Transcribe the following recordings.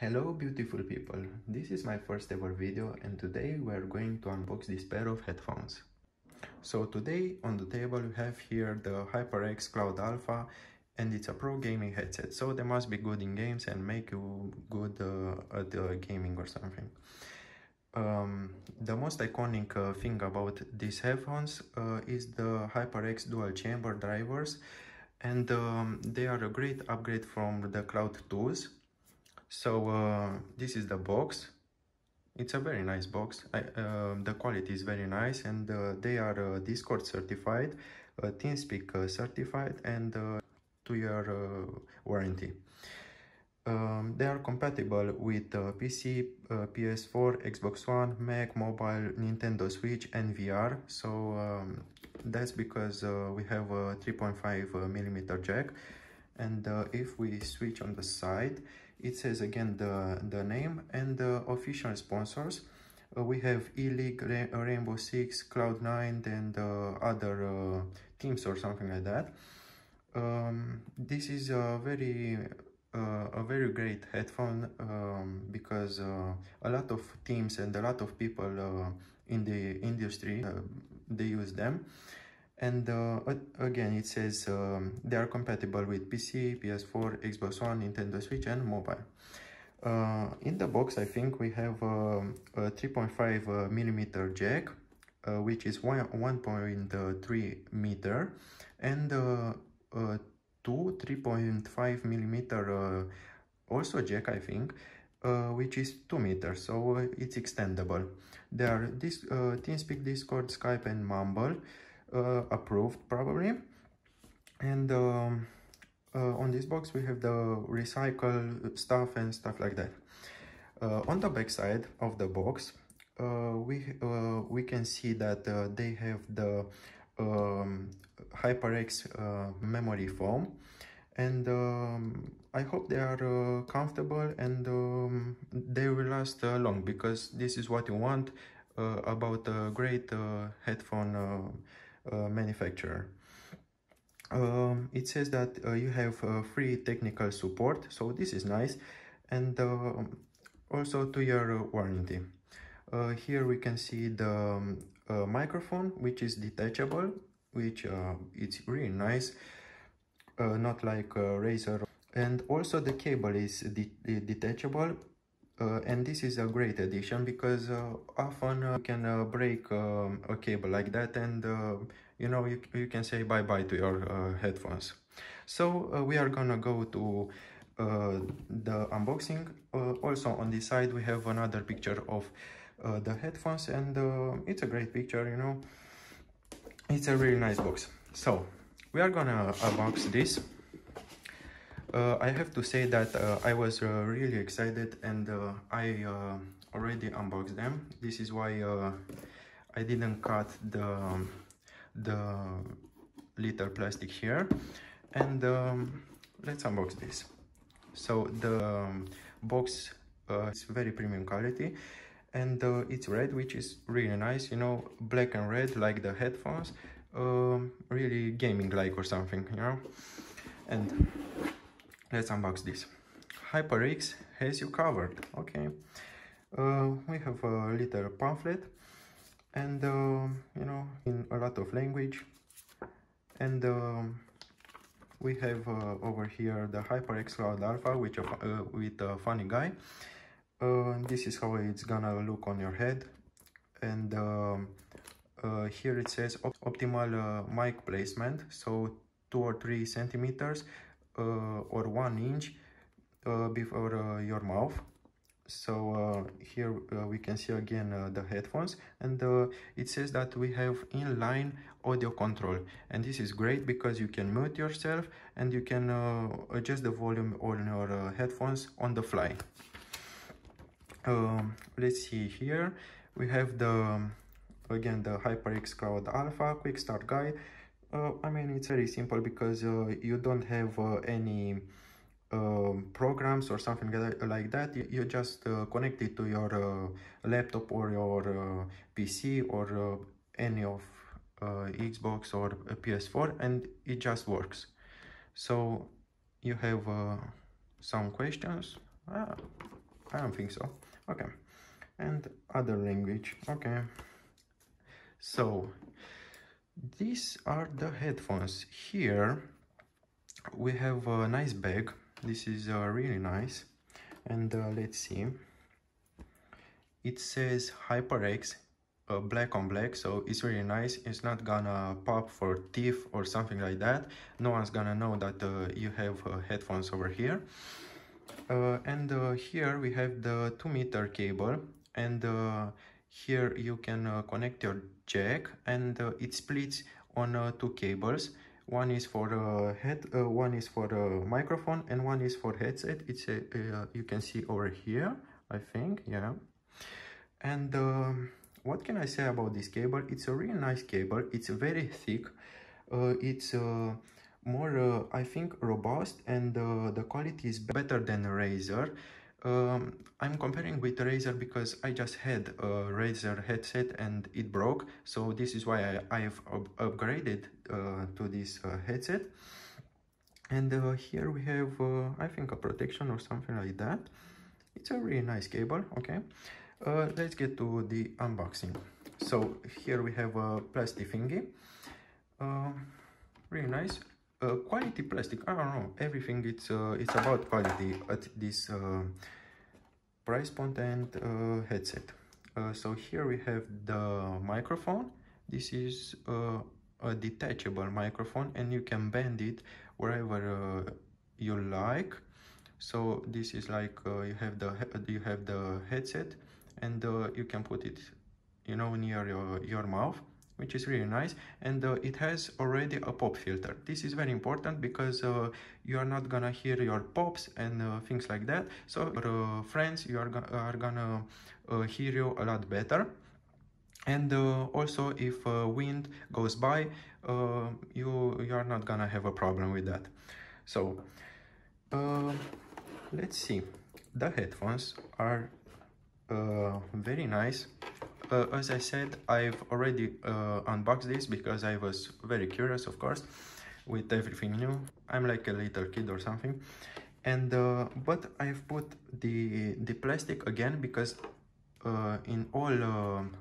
Hello beautiful people, this is my first ever video and today we are going to unbox this pair of headphones. So today on the table we have here the HyperX Cloud Alpha and it's a pro gaming headset, so they must be good in games and make you good at gaming or something. The most iconic thing about these headphones is the HyperX dual chamber drivers, and they are a great upgrade from the Cloud 2s. So this is the box. It's a very nice box. The quality is very nice, and they are Discord certified, TeamSpeak certified, and 2-year warranty. They are compatible with PC, PS4, Xbox One, Mac, mobile, Nintendo Switch, and VR. So that's because we have a 3.5mm jack. And if we switch on the side, it says again the name and the official sponsors. We have E-League, Rainbow Six, Cloud9, and other teams or something like that. This is a very great headphone because a lot of teams and a lot of people in the industry they use them. And again, it says they are compatible with PC, PS4, Xbox One, Nintendo Switch, and mobile. In the box, I think we have a 3.5mm jack, which is 1.3 meter, and two 3.5mm also jack, I think, which is 2 meters, so it's extendable. There are this TeamSpeak, Discord, Skype, and Mumble. Approved probably. And on this box we have the recycle stuff and stuff like that. On the back side of the box we can see that they have the HyperX memory foam, and I hope they are comfortable and they will last long, because this is what you want about a great headphone manufacturer. It says that you have free technical support, so this is nice, and also 2-year warranty. Here we can see the microphone, which is detachable, which it's really nice, not like a Razer. And also the cable is detachable. And this is a great addition, because often you can break a cable like that, and you know, you can say bye-bye to your headphones. So we are gonna go to the unboxing. Also on this side we have another picture of the headphones, and it's a great picture, you know. It's a really nice box. So we are gonna unbox this. I have to say that I was really excited, and I already unboxed them. This is why I didn't cut the little plastic here. And let's unbox this. So the box is very premium quality, and it's red, which is really nice, you know, black and red like the headphones, really gaming like or something, you know. And let's unbox this. HyperX has you covered. Okay. We have a little pamphlet, and you know, in a lot of language. And we have over here the HyperX Cloud Alpha, which with a funny guy. This is how it's gonna look on your head. And here it says optimal mic placement, so 2 or 3 centimeters or 1 inch before your mouth. So here we can see again the headphones, and it says that we have inline audio control, and this is great because you can mute yourself and you can adjust the volume on your headphones on the fly. Let's see, here we have the again the HyperX Cloud Alpha quick start guide. I mean, it's very simple because you don't have any programs or something like that. You just connect it to your laptop or your PC or any of Xbox or PS4, and it just works. So you have some questions. I don't think so. Okay, and other language. Okay, so these are the headphones. Here we have a nice bag. This is really nice. And let's see, it says HyperX, black on black, so it's really nice. It's not gonna pop for thief or something like that. No one's gonna know that you have headphones over here. And here we have the 2-meter cable, and here you can connect your jack, and it splits on 2 cables. One is for one is for microphone, and one is for headset. It's you can see over here, I think, yeah. And what can I say about this cable? It's a really nice cable. It's very thick. It's more, I think, robust, and the quality is better than Razer. I'm comparing with Razer because I just had a Razer headset and it broke, so this is why I've upgraded to this headset. And here we have, I think, a protection or something like that. It's a really nice cable. Okay, let's get to the unboxing. So here we have a plastic thingy. Really nice. Quality plastic, I don't know, everything it's about quality at this price point and headset. So here we have the microphone. This is a detachable microphone, and you can bend it wherever you like. So this is like you have the headset, and you can put it, you know, near your mouth, which is really nice. And it has already a pop filter. This is very important because you are not gonna hear your pops and things like that. So friends, you are gonna hear you a lot better. And also, if wind goes by, you are not gonna have a problem with that. So let's see. The headphones are very nice. As I said, I've already unboxed this because I was very curious, of course, with everything new. I'm like a little kid or something. And but I've put the plastic again because in all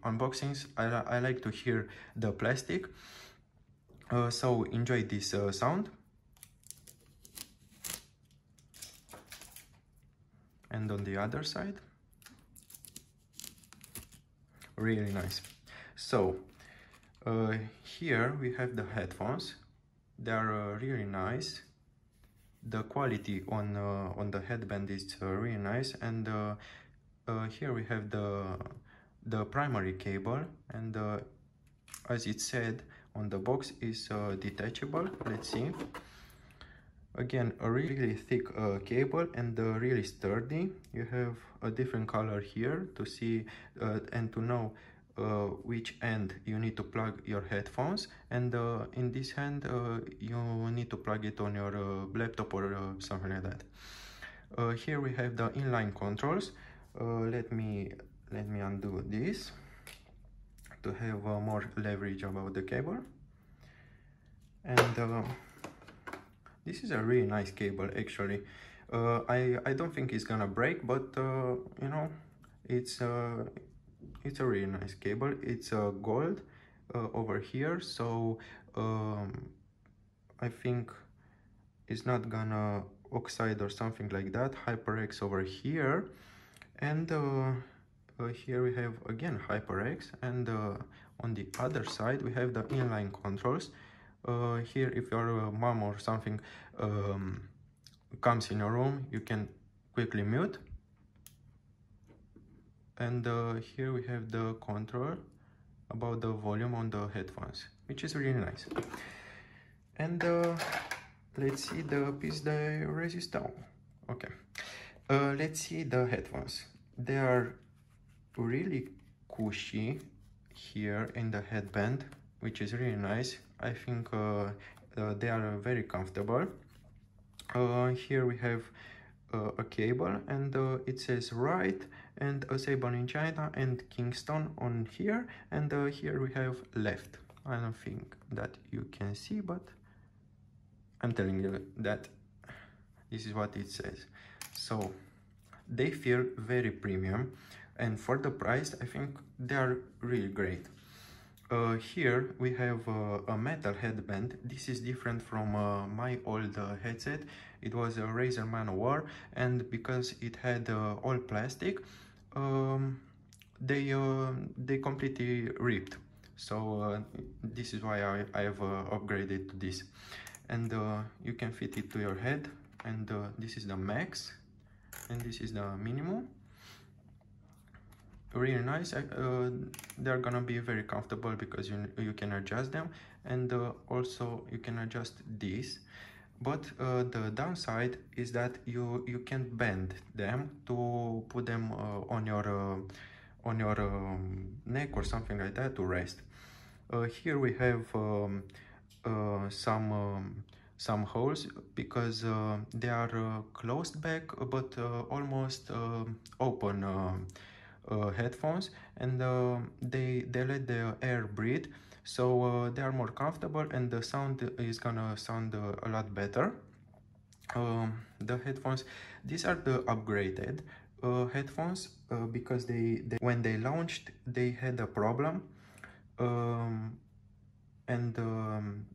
unboxings I like to hear the plastic. So enjoy this sound. And on the other side, really nice. So here we have the headphones. They are really nice. The quality on the headband is really nice. And here we have the primary cable, and as it said on the box, is detachable. Let's see. Again, a really thick cable, and really sturdy. You have a different color here to see and to know which end you need to plug your headphones, and in this hand you need to plug it on your laptop or something like that. Here we have the inline controls. Let me undo this to have more leverage about the cable. And this is a really nice cable, actually. I don't think it's gonna break, but you know, it's a really nice cable. It's gold over here, so I think it's not gonna oxide or something like that. HyperX over here, and here we have again HyperX, and on the other side we have the inline controls. Here, if your mom or something comes in your room, you can quickly mute. And here we have the control about the volume on the headphones, which is really nice. And let's see the pièce de résistance. Okay, let's see the headphones. They are really cushy here in the headband, which is really nice. I think they are very comfortable. Here we have a cable, and it says right, and Asable in China, and Kingston on here, and here we have left. I don't think that you can see, but I'm telling you that this is what it says. So they feel very premium, and for the price I think they are really great. Here we have a metal headband. This is different from my old headset. It was a Razer Man-O-War, and because it had all plastic, they completely ripped. So this is why I have upgraded to this. And you can fit it to your head, and this is the max, and this is the minimum. Really nice. They're gonna be very comfortable because you can adjust them, and also you can adjust this. But the downside is that you can't bend them to put them on your neck or something like that to rest. Here we have some holes because they are closed back but almost open headphones, and they let the air breathe, so they are more comfortable and the sound is gonna sound a lot better. The headphones, these are the upgraded headphones because when they launched they had a problem, and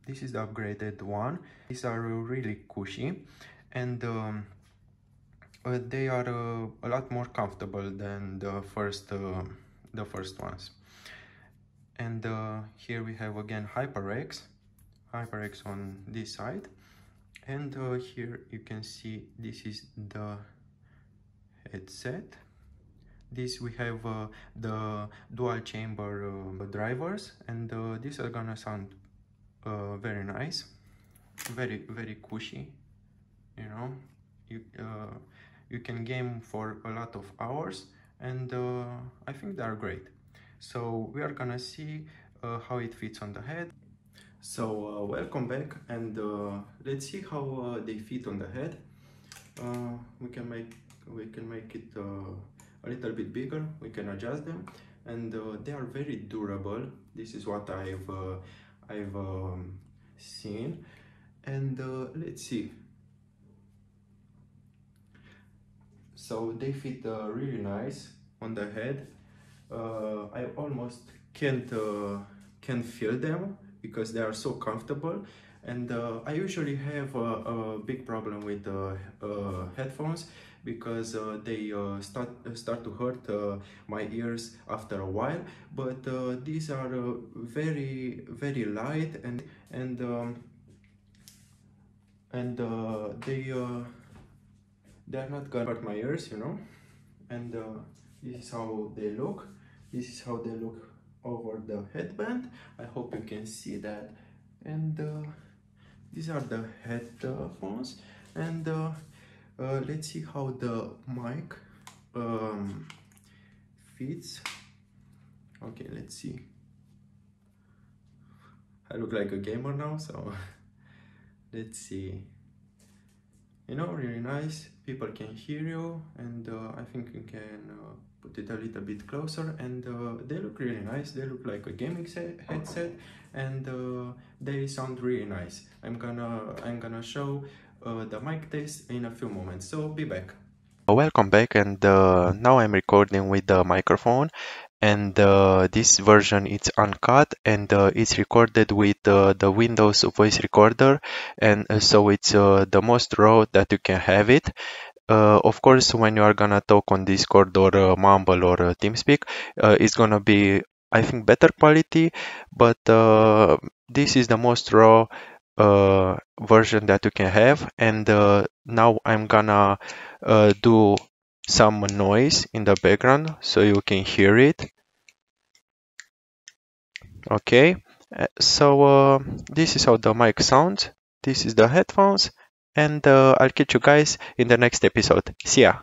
this is the upgraded one. These are really cushy, and they are a lot more comfortable than the first ones. And here we have again HyperX on this side, and here you can see this is the headset. This we have the dual chamber drivers, and these are gonna sound very nice, very cushy, you know. You can game for a lot of hours, and I think they are great. So we are gonna see how it fits on the head. So welcome back, and let's see how they fit on the head. We can make it a little bit bigger. We can adjust them, and they are very durable. This is what I've seen, and let's see. So they fit really nice on the head. I almost can't feel them because they are so comfortable, and I usually have a big problem with headphones because they start to hurt my ears after a while. But these are very light, and they're not gonna hurt my ears, you know. And this is how they look. This is how they look over the headband. I hope you can see that. And these are the headphones, and let's see how the mic fits. Okay, let's see. I look like a gamer now, so let's see. You know, really nice. People can hear you, and I think you can put it a little bit closer, and they look really nice. They look like a gaming headset, and they sound really nice. I'm gonna show the mic test in a few moments, so be back. Welcome back, and now I'm recording with the microphone, and this version is uncut, and it's recorded with the Windows voice recorder, and so it's the most raw that you can have it. Of course, when you are gonna talk on Discord or Mumble or TeamSpeak, it's gonna be, I think, better quality, but this is the most raw version that you can have. And now I'm gonna do some noise in the background so you can hear it. Okay, so this is how the mic sounds. This is the headphones, and I'll catch you guys in the next episode. See ya!